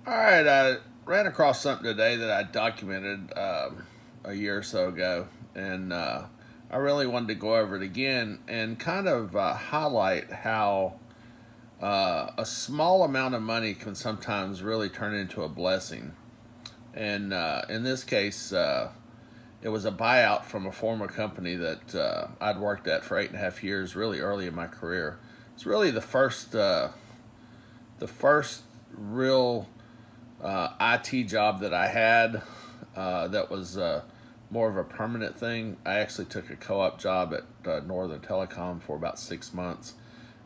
All right, I ran across something today that I documented a year or so ago, and I really wanted to go over it again and kind of highlight how a small amount of money can sometimes really turn into a blessing. And in this case, it was a buyout from a former company that I'd worked at for 8.5 years, really early in my career. It's really the first real IT job that I had that was more of a permanent thing. I actually took a co-op job at Northern Telecom for about 6 months,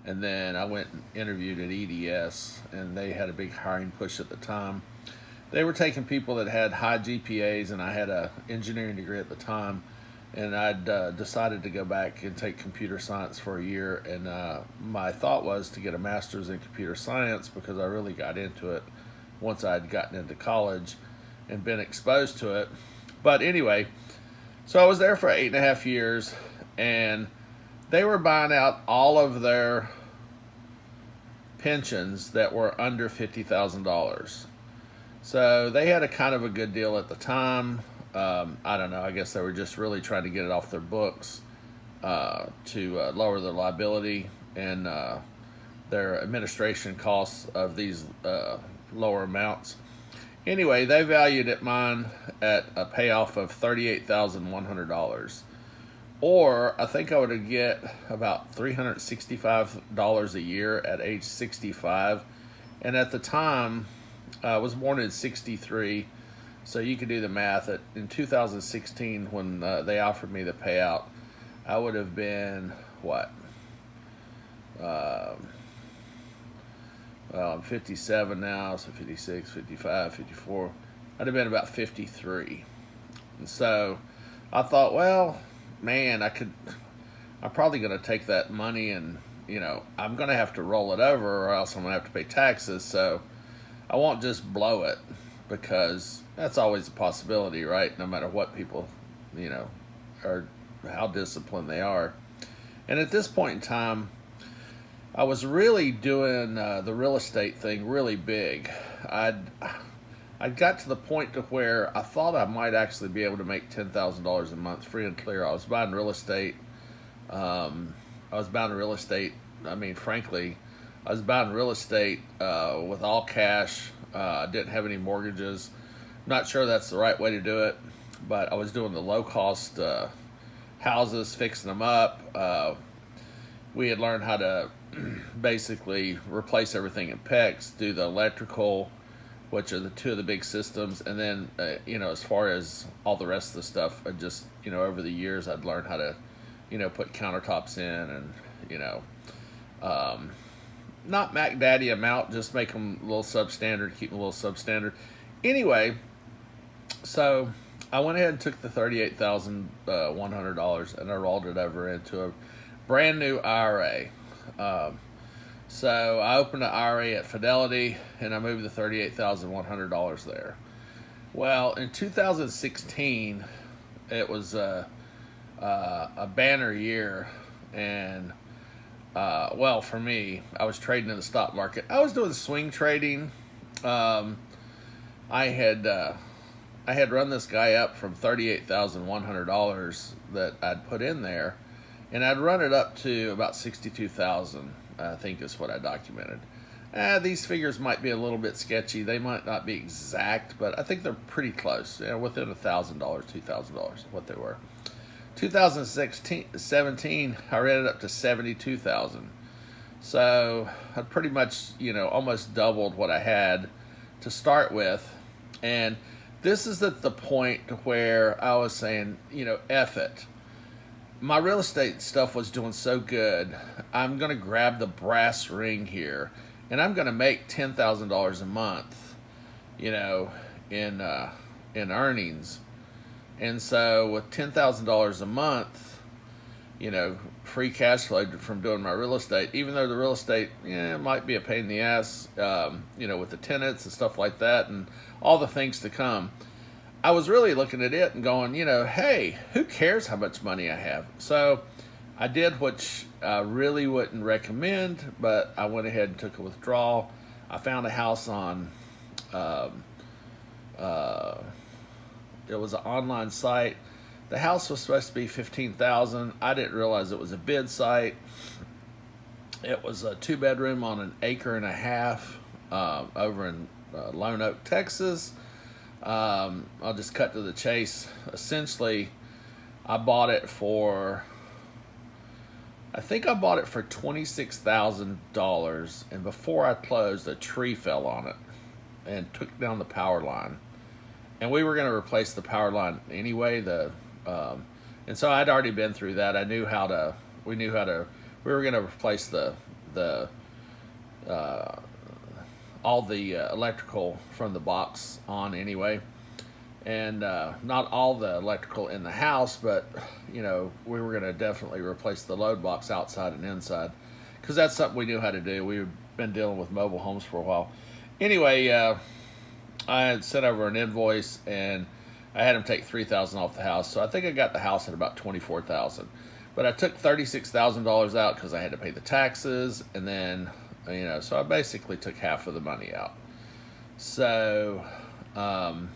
and then I went and interviewed at EDS, and they had a big hiring push at the time. They were taking people that had high GPAs, and I had a engineering degree at the time, and I'd decided to go back and take computer science for a year. And my thought was to get a master's in computer science because I really got into it once I'd gotten into college and been exposed to it. But anyway, so I was there for 8.5 years, and they were buying out all of their pensions that were under $50,000. So they had a kind of a good deal at the time. I don't know. I guess they were just really trying to get it off their books to lower their liability and their administration costs of these lower amounts. Anyway, they valued it mine at a payoff of $38,100. Or I think I would get about $365 a year at age 65. And at the time, I was born in 63. So you could do the math. In 2016, when they offered me the payout, I would have been, what? Um well, I'm 57 now, so 56, 55, 54. I'd have been about 53. And so I thought, well, man, I'm probably going to take that money and, I'm going to have to roll it over or else I'm going to have to pay taxes. So I won't just blow it because that's always a possibility, right? No matter what people, or how disciplined they are. And at this point in time, I was really doing the real estate thing really big. I'd got to the point to where I thought I might actually be able to make $10,000 a month free and clear. I was buying real estate. I was buying real estate. I mean, frankly, I was buying real estate with all cash. I didn't have any mortgages. Not sure that's the right way to do it, but I was doing the low cost houses, fixing them up. We had learned how to basically replace everything in PEX, do the electrical, which are the two of the big systems, and then as far as all the rest of the stuff, I just over the years I'd learned how to put countertops in and not Mac Daddy them out, just make them a little substandard, keep them a little substandard. Anyway, so I went ahead and took the $38,100 and I rolled it over into a brand new IRA. So I opened an IRA at Fidelity and I moved the $38,100 there. Well, in 2016, it was a banner year, and well, for me, I was trading in the stock market. I was doing swing trading. I had run this guy up from $38,100 that I'd put in there, and I'd run it up to about 62,000. I think is what I documented. These figures might be a little bit sketchy. They might not be exact, but I think they're pretty close. Within $1,000, $2,000, what they were. 2017, I ran it up to 72,000. So I pretty much, almost doubled what I had to start with. And this is at the point where I was saying, F it. My real estate stuff was doing so good. I'm going to grab the brass ring here, and I'm going to make $10,000 a month, in earnings. And so with $10,000 a month, free cash flow from doing my real estate, even though the real estate, it might be a pain in the ass, with the tenants and stuff like that and all the things to come. I was really looking at it and going, hey, who cares how much money I have? So I did what I really wouldn't recommend, but I went ahead and took a withdrawal. I found a house on Um, uh, it was an online site. The house was supposed to be 15,000. I didn't realize it was a bid site. It was a 2-bedroom on an acre and a half over in Lone Oak, Texas. I'll just cut to the chase. Essentially, I bought it for, I think I bought it for $26,000, and before I closed, a tree fell on it and took down the power line. And we were going to replace the power line anyway. And so I'd already been through that. I knew how to. We knew how to. We were going to replace the all the electrical from the box on anyway, and not all the electrical in the house, but we were going to definitely replace the load box outside and inside, because that's something we knew how to do. We've been dealing with mobile homes for a while. Anyway, I had sent over an invoice, and I had him take $3,000 off the house, so I think I got the house at about $24,000. But I took $36,000 out because I had to pay the taxes, and then so I basically took half of the money out. So, and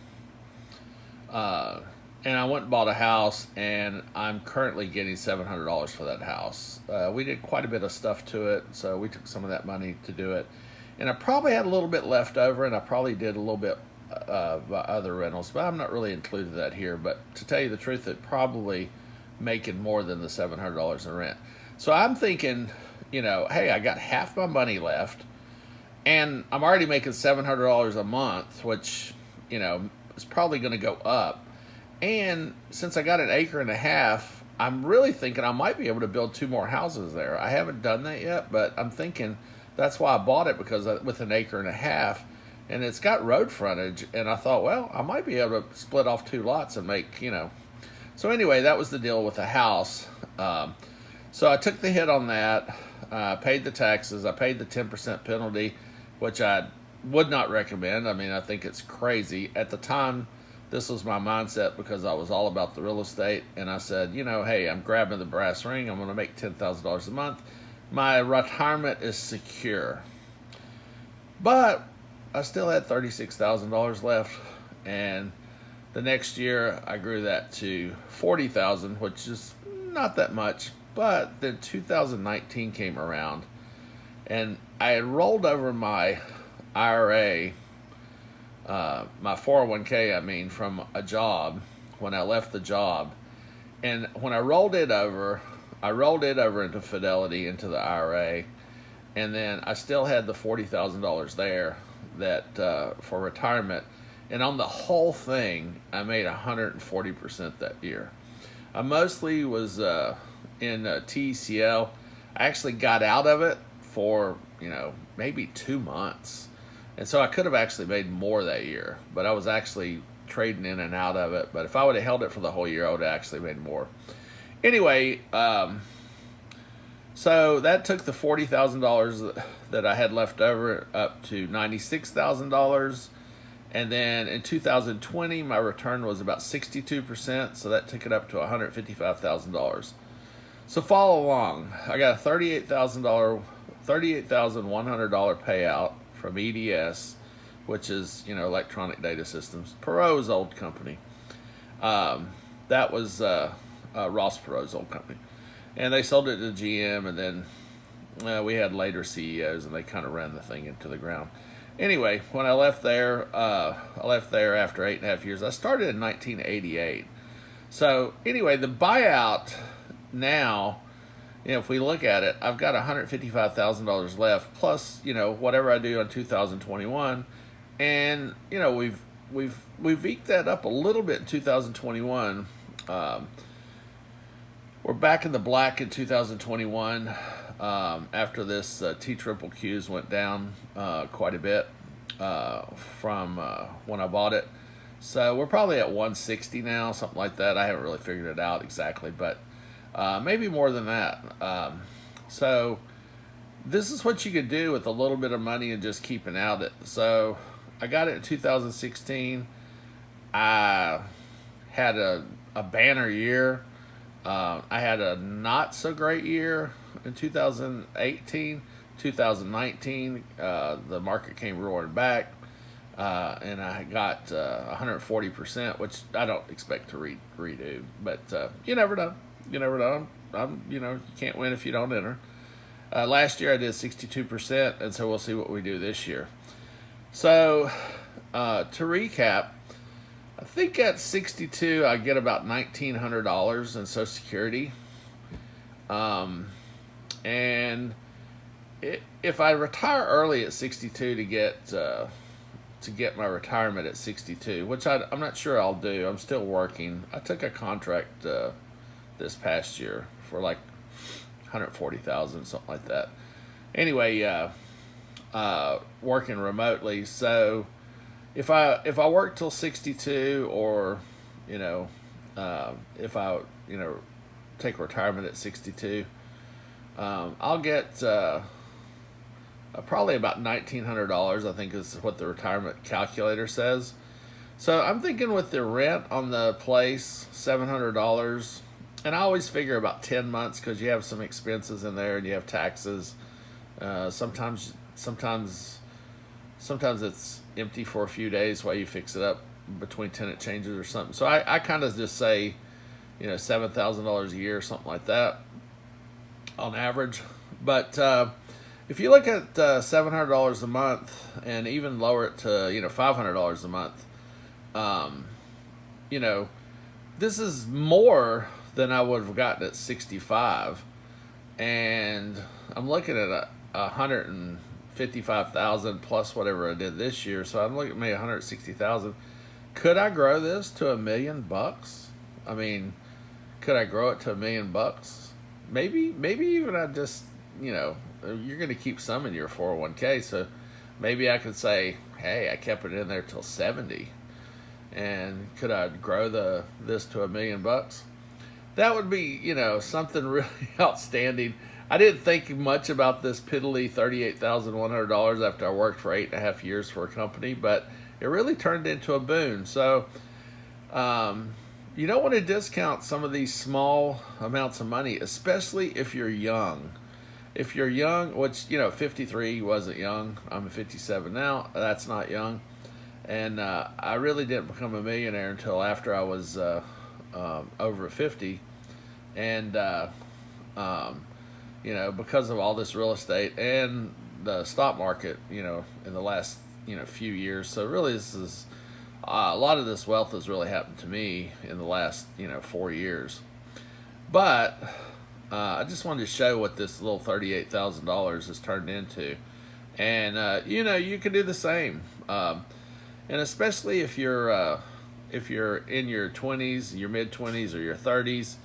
I went and bought a house, and I'm currently getting $700 for that house. We did quite a bit of stuff to it, so we took some of that money to do it. And I probably had a little bit left over, and I probably did a little bit of other rentals, but I'm not really included that here. But to tell you the truth, it probably making more than the $700 in rent. So I'm thinking, hey, I got half my money left, and I'm already making $700 a month, which, is probably going to go up. And since I got an acre and a half, I'm really thinking I might be able to build 2 more houses there. I haven't done that yet, but I'm thinking that's why I bought it, because with an acre and a half, and it's got road frontage, and I thought, well, I might be able to split off 2 lots and make, So anyway, that was the deal with the house. So I took the hit on that, paid the taxes, I paid the 10% penalty, which I would not recommend. I mean, I think it's crazy. At the time, this was my mindset because I was all about the real estate, and I said, hey, I'm grabbing the brass ring. I'm going to make $10,000 a month. My retirement is secure. But I still had $36,000 left, and the next year I grew that to $40,000, which is not that much. But then 2019 came around, and I had rolled over my IRA, my 401k, from a job when I left the job. And when I rolled it over into Fidelity, into the IRA, and then I still had the $40,000 there that for retirement. And on the whole thing, I made 140% that year. I mostly was in TCL. I actually got out of it for, maybe 2 months. And so I could have actually made more that year, but I was actually trading in and out of it. But if I would have held it for the whole year, I would have actually made more. Anyway, so that took the $40,000 that I had left over up to $96,000. And then in 2020, my return was about 62%, so that took it up to $155,000. So follow along. I got a $38,100 payout from EDS, which is, Electronic Data Systems, Perot's old company. That was Ross Perot's old company. And they sold it to GM, and then we had later CEOs, and they kind of ran the thing into the ground. Anyway, when I left there after 8.5 years. I started in 1988. So anyway, the buyout now, if we look at it, I've got $155,000 left, plus, whatever I do in 2021. And, we've eked that up a little bit in 2021. We're back in the black in 2021 after this T-triple-Qs went down quite a bit from when I bought it. So we're probably at 160 now, something like that. I haven't really figured it out exactly, but maybe more than that. So this is what you could do with a little bit of money and just keeping out it. So I got it in 2016. I had a banner year. I had a not so great year in 2018. 2019, the market came roaring back. and I got 140%, which I don't expect to redo. But you never know. You never know. You can't win if you don't enter. Last year I did 62%, and so we'll see what we do this year. So to recap, I think at 62 I get about $1,900 in Social Security, and if I retire early at 62 to get my retirement at 62, which I'm not sure I'll do. I'm still working. I took a contract this past year for like 140,000, something like that. Anyway, working remotely. So if I work till 62, or if I take retirement at 62, I'll get probably about $1,900. I think is what the retirement calculator says. So I'm thinking with the rent on the place, $700, and I always figure about 10 months because you have some expenses in there and you have taxes. Sometimes it's empty for a few days while you fix it up between tenant changes or something. So I kind of just say, $7,000 a year or something like that on average. But if you look at $700 a month and even lower it to $500 a month, this is more than I would have gotten at 65, and I'm looking at 155,000 plus whatever I did this year. So I'm looking at maybe 160,000. Could I grow this to $1 million? I mean, could I grow it to $1 million? Maybe even I just you're going to keep some in your 401k, so maybe I could say, hey, I kept it in there till 70, and could I grow this to $1 million? That would be something really outstanding. I didn't think much about this piddly $38,100 after I worked for 8.5 years for a company, but it really turned into a boon. So you don't want to discount some of these small amounts of money, especially if you're young. If you're young, which 53 wasn't young. I'm 57 now. That's not young. And I really didn't become a millionaire until after I was over 50. And because of all this real estate and the stock market, in the last few years. So really, this is a lot of this wealth has really happened to me in the last 4 years. But I just wanted to show what this little $38,000 has turned into, and you can do the same, and especially if you're in your 20s, your mid 20s, or your 30s,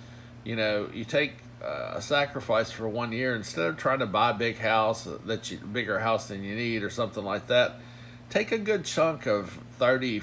you take a sacrifice for 1 year instead of trying to buy a bigger house than you need or something like that. Take a good chunk of 30